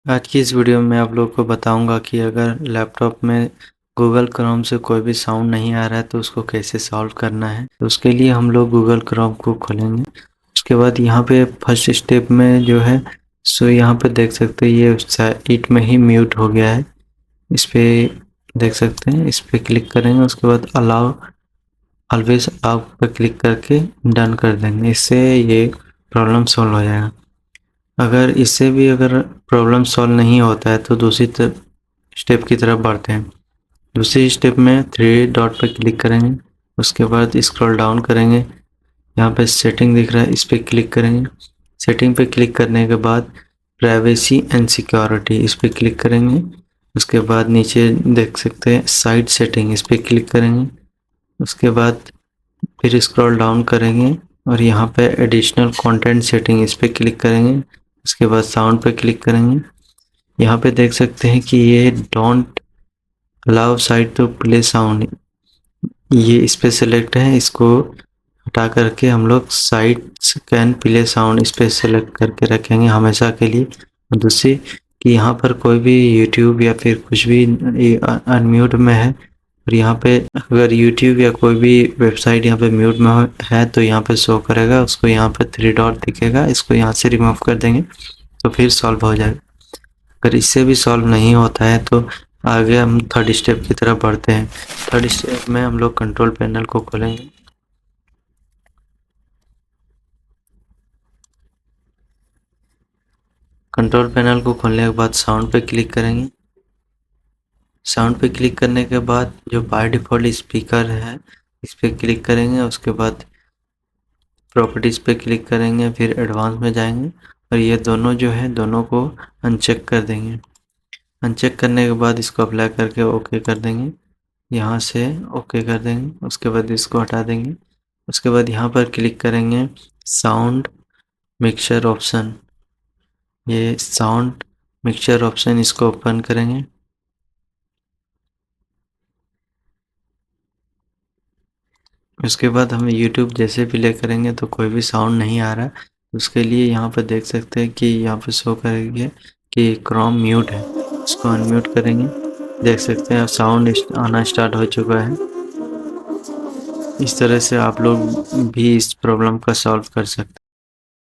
आज की इस वीडियो में आप लोग को बताऊंगा कि अगर लैपटॉप में गूगल क्रोम से कोई भी साउंड नहीं आ रहा है तो उसको कैसे सॉल्व करना है। तो उसके लिए हम लोग गूगल क्रोम को खोलेंगे। उसके बाद यहाँ पे फर्स्ट स्टेप में जो है सो यहाँ पे देख सकते हैं ये इट में ही म्यूट हो गया है। इस पे देख सकते हैं, इस पे क्लिक करेंगे। उसके बाद अलाउ ऑलवेज अलाउ पे क्लिक करके डन कर देंगे। इससे ये प्रॉब्लम सॉल्व हो जाएगा। अगर इससे भी अगर प्रॉब्लम सॉल्व नहीं होता है तो दूसरी स्टेप की तरफ बढ़ते हैं। दूसरी स्टेप में थ्री डॉट पर क्लिक करेंगे। उसके बाद स्क्रॉल डाउन करेंगे, यहाँ पे सेटिंग दिख रहा है, इस पर क्लिक करेंगे। सेटिंग पे क्लिक करने के बाद प्राइवेसी एंड सिक्योरिटी, इस पर क्लिक करेंगे। उसके बाद नीचे देख सकते हैं साइड सेटिंग, इस पर क्लिक करेंगे। उसके बाद फिर स्क्रॉल डाउन करेंगे और यहाँ पे एडिशनल कंटेंट सेटिंग, इस पर क्लिक करेंगे। उसके बाद साउंड पे क्लिक करेंगे। यहाँ पे देख सकते हैं कि ये don't allow site to play sound, ये इस पे सिलेक्ट है। इसको हटा करके हम लोग साइट्स कैन प्ले साउंड इस पे सिलेक्ट करके रखेंगे हमेशा के लिए। और दूसरी कि यहाँ पर कोई भी यूट्यूब या फिर कुछ भी अनम्यूट में है, और यहाँ पे अगर यूट्यूब या कोई भी वेबसाइट यहाँ पे म्यूट में है तो यहाँ पे शो करेगा, उसको यहाँ पे थ्री डॉट दिखेगा, इसको यहाँ से रिमूव कर देंगे तो फिर सॉल्व हो जाएगा। अगर इससे भी सॉल्व नहीं होता है तो आगे हम थर्ड स्टेप की तरफ बढ़ते हैं। थर्ड स्टेप में हम लोग कंट्रोल पैनल को खोलेंगे। कंट्रोल पैनल को खोलने के बाद साउंड पे क्लिक करेंगे। साउंड पे क्लिक करने के बाद जो बाय डिफ़ॉल्ट स्पीकर है इस पे क्लिक करेंगे। उसके बाद प्रॉपर्टीज़ पे क्लिक करेंगे, फिर एडवांस में जाएंगे और ये दोनों जो है दोनों को अनचेक कर देंगे। अनचेक करने के बाद इसको अप्लाई करके ओके कर देंगे, यहाँ से ओके कर देंगे। उसके बाद इसको हटा देंगे। उसके बाद यहाँ पर क्लिक करेंगे साउंड मिक्सचर ऑप्शन, ये साउंड मिक्सचर ऑप्शन इसको ओपन करेंगे। उसके बाद हम YouTube जैसे प्ले करेंगे तो कोई भी साउंड नहीं आ रहा। उसके लिए यहाँ पर देख सकते हैं कि यहाँ पर शो करेंगे कि क्रोम म्यूट है, इसको अनम्यूट करेंगे। देख सकते हैं अब साउंड आना स्टार्ट हो चुका है। इस तरह से आप लोग भी इस प्रॉब्लम का सॉल्व कर सकते हैं।